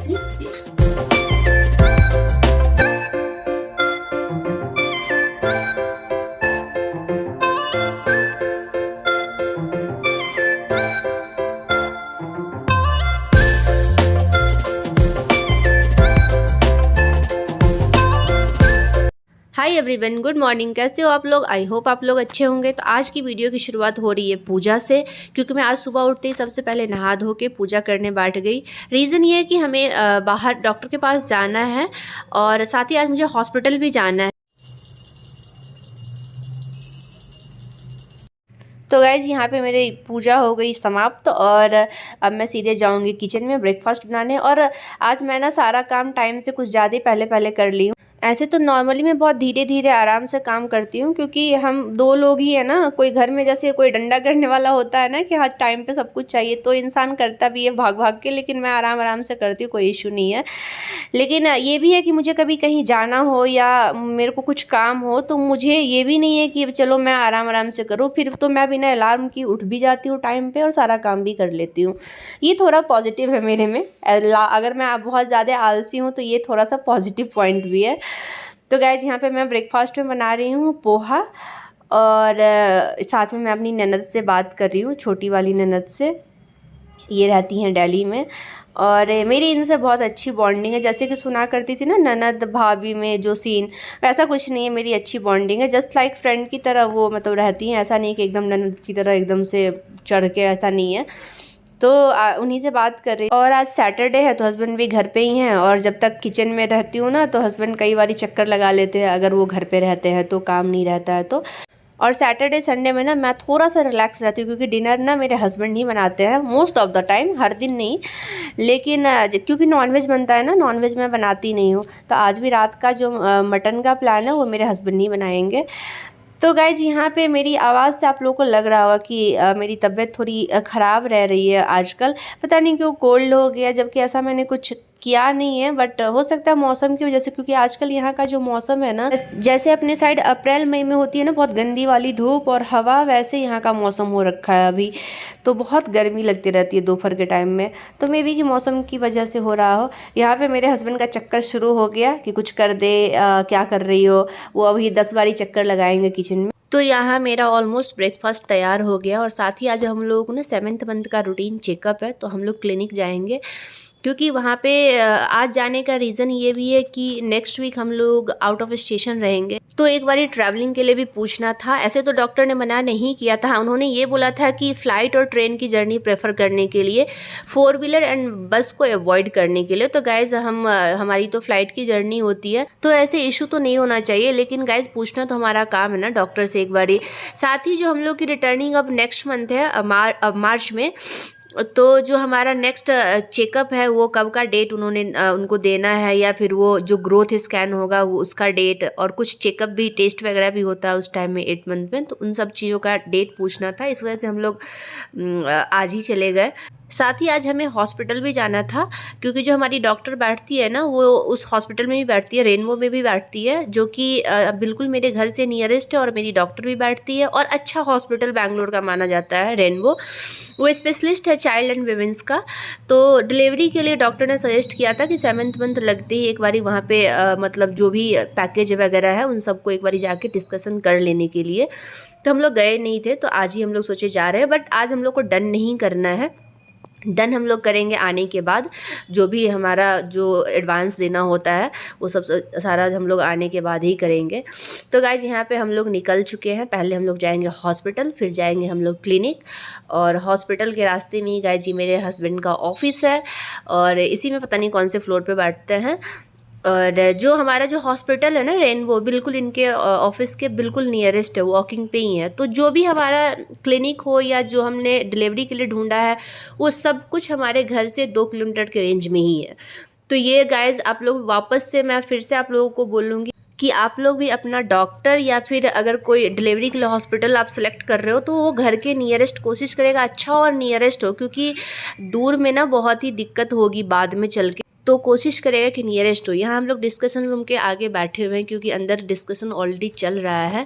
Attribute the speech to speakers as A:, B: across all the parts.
A: Hi everyone, good morning. कैसे हो आप लोग? आई होप आप लोग अच्छे होंगे। तो आज की वीडियो की शुरुआत हो रही है पूजा से, क्योंकि मैं आज सुबह उठते ही सबसे पहले नहा धो के पूजा करने बैठ गई। रीज़न ये है कि हमें बाहर डॉक्टर के पास जाना है और साथ ही आज मुझे हॉस्पिटल भी जाना है। तो गाइज यहाँ पे मेरी पूजा हो गई समाप्त और अब मैं सीधे जाऊँगी किचन में ब्रेकफास्ट बनाने। और आज मैं ना सारा काम टाइम से कुछ ज़्यादा ही पहले कर ली हूँ। ऐसे तो नॉर्मली मैं बहुत धीरे धीरे आराम से काम करती हूँ, क्योंकि हम दो लोग ही हैं ना। कोई घर में जैसे कोई डंडा करने वाला होता है ना कि हाँ टाइम पे सब कुछ चाहिए, तो इंसान करता भी है भाग भाग के, लेकिन मैं आराम आराम से करती हूँ, कोई इशू नहीं है। लेकिन ये भी है कि मुझे कभी कहीं जाना हो या मेरे को कुछ काम हो, तो मुझे ये भी नहीं है कि चलो मैं आराम आराम से करूँ। फिर तो मैं बिना अलार्म की उठ भी जाती हूँ टाइम पे और सारा काम भी कर लेती हूँ। ये थोड़ा पॉजिटिव है मेरे में। अगर मैं बहुत ज़्यादा आलसी हूँ तो ये थोड़ा सा पॉजिटिव पॉइंट भी है। तो गाइज यहाँ पे मैं ब्रेकफास्ट में बना रही हूँ पोहा, और साथ में मैं अपनी ननद से बात कर रही हूँ, छोटी वाली ननद से। ये रहती हैं दिल्ली में और मेरी इनसे बहुत अच्छी बॉन्डिंग है। जैसे कि सुना करती थी ना ननद भाभी में जो सीन, वैसा कुछ नहीं है। मेरी अच्छी बॉन्डिंग है, जस्ट लाइक फ्रेंड की तरह वो मतलब रहती हैं। ऐसा नहीं कि एकदम ननद की तरह एकदम से चढ़ के, ऐसा नहीं है। तो उन्हीं से बात कर रही। और आज सैटरडे है तो हस्बैंड भी घर पे ही हैं, और जब तक किचन में रहती हूँ ना तो हस्बैंड कई बार चक्कर लगा लेते हैं अगर वो घर पे रहते हैं तो, काम नहीं रहता है तो। और सैटरडे संडे में ना मैं थोड़ा सा रिलैक्स रहती हूँ, क्योंकि डिनर ना मेरे हस्बैंड ही बनाते हैं मोस्ट ऑफ द टाइम, हर दिन नहीं। लेकिन क्योंकि नॉनवेज बनता है ना, नॉनवेज मैं बनाती नहीं हूँ, तो आज भी रात का जो मटन का प्लान है वो मेरे हस्बैंड ही बनाएंगे। तो गाइज यहाँ पे मेरी आवाज़ से आप लोगों को लग रहा होगा कि मेरी तबीयत थोड़ी ख़राब रह रही है आजकल। पता नहीं क्यों कोल्ड हो गया, जबकि ऐसा मैंने कुछ किया नहीं है, बट हो सकता है मौसम की वजह से। क्योंकि आजकल यहाँ का जो मौसम है ना, जैसे अपने साइड अप्रैल मई में होती है ना बहुत गंदी वाली धूप और हवा, वैसे यहाँ का मौसम हो रखा है अभी। तो बहुत गर्मी लगती रहती है दोपहर के टाइम में, तो मे बी कि मौसम की वजह से हो रहा हो। यहाँ पे मेरे हस्बैंड का चक्कर शुरू हो गया कि कुछ कर दे, क्या कर रही हो। वो अभी 10 बारी चक्कर लगाएंगे किचन में। तो यहाँ मेरा ऑलमोस्ट ब्रेकफास्ट तैयार हो गया। और साथ ही आज हम लोगों को ना 7th मंथ का रूटीन चेकअप है, तो हम लोग क्लिनिक जाएंगे। क्योंकि वहाँ पे आज जाने का रीज़न ये भी है कि नेक्स्ट वीक हम लोग आउट ऑफ स्टेशन रहेंगे, तो एक बारी ट्रैवलिंग के लिए भी पूछना था। ऐसे तो डॉक्टर ने मना नहीं किया था, उन्होंने ये बोला था कि फ़्लाइट और ट्रेन की जर्नी प्रेफर करने के लिए, 4 व्हीलर एंड बस को अवॉइड करने के लिए। तो गाइज़ हमारी तो फ़्लाइट की जर्नी होती है, तो ऐसे इशू तो नहीं होना चाहिए। लेकिन गाइज़ पूछना तो हमारा काम है ना डॉक्टर से एक बारी। साथ ही जो हम लोग की रिटर्निंग अब नेक्स्ट मंथ है, मार्च में, तो जो हमारा नेक्स्ट चेकअप है वो कब का डेट उन्होंने उनको देना है, या फिर वो जो ग्रोथ स्कैन होगा वो उसका डेट, और कुछ चेकअप भी, टेस्ट वगैरह भी होता है उस टाइम में 8 मंथ में, तो उन सब चीज़ों का डेट पूछना था। इस वजह से हम लोग आज ही चले गए। साथ ही आज हमें हॉस्पिटल भी जाना था, क्योंकि जो हमारी डॉक्टर बैठती है ना वो उस हॉस्पिटल में भी बैठती है, रेनबो में भी बैठती है, जो कि बिल्कुल मेरे घर से नियरेस्ट है। और मेरी डॉक्टर भी बैठती है, और अच्छा हॉस्पिटल बैंगलोर का माना जाता है रेनबो। वो स्पेशलिस्ट है चाइल्ड एंड विमेंस का। तो डिलीवरी के लिए डॉक्टर ने सजेस्ट किया था कि 7th मंथ लगते ही एक बारी वहाँ पे मतलब जो भी पैकेज वगैरह है उन सबको एक बारी जाके डिस्कशन कर लेने के लिए। तो हम लोग गए नहीं थे, तो आज ही हम लोग सोचे जा रहे हैं। बट आज हम लोग को डन नहीं करना है, डन हम लोग करेंगे आने के बाद। जो भी हमारा जो एडवांस देना होता है वो सब सारा हम लोग आने के बाद ही करेंगे। तो गाइज यहाँ पे हम लोग निकल चुके हैं। पहले हम लोग जाएंगे हॉस्पिटल, फिर जाएंगे हम लोग क्लिनिक। और हॉस्पिटल के रास्ते में ही गाइज जी मेरे हस्बैंड का ऑफिस है, और इसी में पता नहीं कौन से फ्लोर पे बैठते हैं। और जो हमारा जो हॉस्पिटल है ना रेनबो, बिल्कुल इनके ऑफिस के बिल्कुल नियरेस्ट है, वॉकिंग पे ही है। तो जो भी हमारा क्लिनिक हो या जो हमने डिलीवरी के लिए ढूंढा है वो सब कुछ हमारे घर से 2 किलोमीटर के रेंज में ही है। तो ये गाइज आप लोग वापस से, मैं फिर से आप लोगों को बोलूँगी कि आप लोग भी अपना डॉक्टर या फिर अगर कोई डिलीवरी के लिए हॉस्पिटल आप सेलेक्ट कर रहे हो तो वो घर के नियरेस्ट कोशिश करेगा अच्छा और नियरेस्ट हो, क्योंकि दूर में ना बहुत ही दिक्कत होगी बाद में चल के। तो कोशिश करेगा कि नियरेस्ट हो। यहाँ हम लोग डिस्कशन रूम के आगे बैठे हुए हैं, क्योंकि अंदर डिस्कशन ऑलरेडी चल रहा है।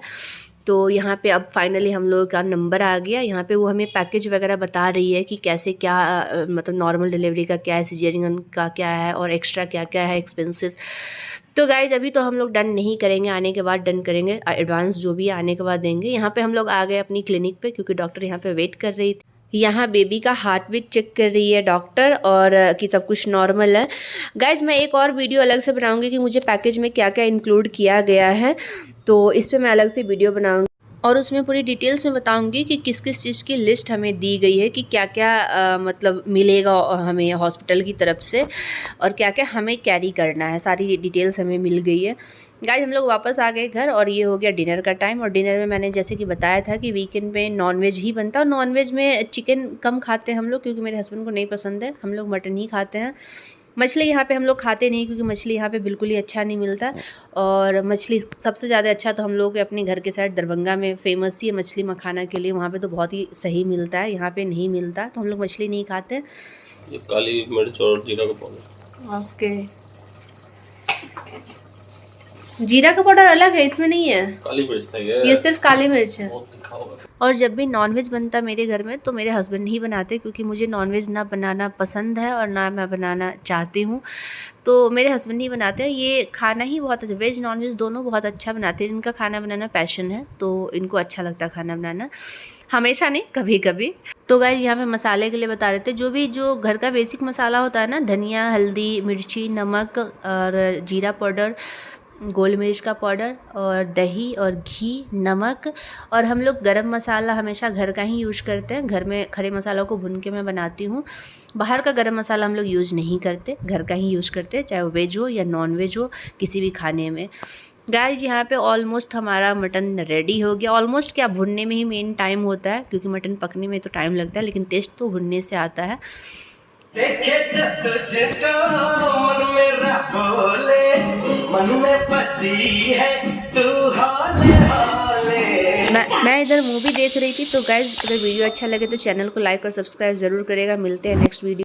A: तो तो यहाँ पे अब फाइनली हम लोगों का नंबर आ गया। यहाँ पे वो हमें पैकेज वगैरह बता रही है कि कैसे क्या मतलब नॉर्मल डिलीवरी का क्या है, सिजेरियन का क्या है और एक्स्ट्रा क्या क्या है एक्सपेंसेस। तो गाइज अभी तो हम लोग डन नहीं करेंगे, आने के बाद डन करेंगे, एडवांस जो भी आने के बाद देंगे। यहाँ पे हम लोग आ गए अपनी क्लिनिक पे क्योंकि डॉक्टर यहाँ पे वेट कर रही थी। यहाँ बेबी का हार्ट बीट चेक कर रही है डॉक्टर और कि सब कुछ नॉर्मल है। गाइज मैं एक और वीडियो अलग से बनाऊंगी कि मुझे पैकेज में क्या क्या इंक्लूड किया गया है, तो इस पर मैं अलग से वीडियो बनाऊंगी और उसमें पूरी डिटेल्स में बताऊंगी कि किस किस चीज़ की लिस्ट हमें दी गई है कि क्या क्या मतलब मिलेगा हमें हॉस्पिटल की तरफ से और क्या क्या हमें कैरी करना है, सारी डिटेल्स हमें मिल गई है। गाइस हम लोग वापस आ गए घर और ये हो गया डिनर का टाइम। और डिनर में मैंने जैसे कि बताया था कि वीकेंड में नॉनवेज ही बनता है और नॉनवेज में चिकन कम खाते हैं हम लोग क्योंकि मेरे हस्बैंड को नहीं पसंद है, हम लोग मटन ही खाते हैं। मछली यहाँ पे हम लोग खाते नहीं क्योंकि मछली यहाँ पे बिल्कुल ही अच्छा नहीं मिलता और मछली सबसे ज़्यादा अच्छा तो हम लोग अपने घर के साइड दरभंगा में फेमस ही है मछली मखाना के लिए, वहाँ पे तो बहुत ही सही मिलता है, यहाँ पे नहीं मिलता तो हम लोग मछली नहीं खाते।
B: ये काली मिर्च और जीरा का पाउडर।
A: ओके, जीरा का पाउडर अलग है, इसमें नहीं है,
B: काली मिर्च था
A: ये सिर्फ काली मिर्च है।
B: बहुत तीखा होगा।
A: और जब भी नॉनवेज बनता मेरे घर में तो मेरे हस्बैंड ही बनाते क्योंकि मुझे नॉनवेज ना बनाना पसंद है और ना मैं बनाना चाहती हूँ, तो मेरे हस्बैंड ही बनाते हैं। ये खाना ही बहुत अच्छा, वेज नॉनवेज दोनों बहुत अच्छा बनाते हैं, इनका खाना बनाना पैशन है तो इनको अच्छा लगता है खाना बनाना, हमेशा नहीं कभी कभी। तो गाइस यहाँ पे मसाले के लिए बता रहे थे, जो घर का बेसिक मसाला होता है ना, धनिया, हल्दी, मिर्ची, नमक और जीरा पाउडर, गोल मिर्च का पाउडर और दही और घी, नमक, और हम लोग गरम मसाला हमेशा घर का ही यूज़ करते हैं। घर में खड़े मसालों को भून के मैं बनाती हूँ, बाहर का गरम मसाला हम लोग यूज़ नहीं करते, घर का ही यूज़ करते हैं, चाहे वो वेज हो या नॉन वेज हो किसी भी खाने में। गाइस यहाँ पे ऑलमोस्ट हमारा मटन रेडी हो गया। ऑलमोस्ट क्या, भुनने में ही मेन टाइम होता है क्योंकि मटन पकने में तो टाइम लगता है लेकिन टेस्ट तो भुनने से आता है। देखे तुझे तो मन मेरा बोले, मन में बसी है तू हाले हाले। मैं इधर मूवी देख रही थी। तो गाइस अगर वीडियो अच्छा लगे तो चैनल को लाइक और सब्सक्राइब जरूर करेगा। मिलते हैं नेक्स्ट वीडियो।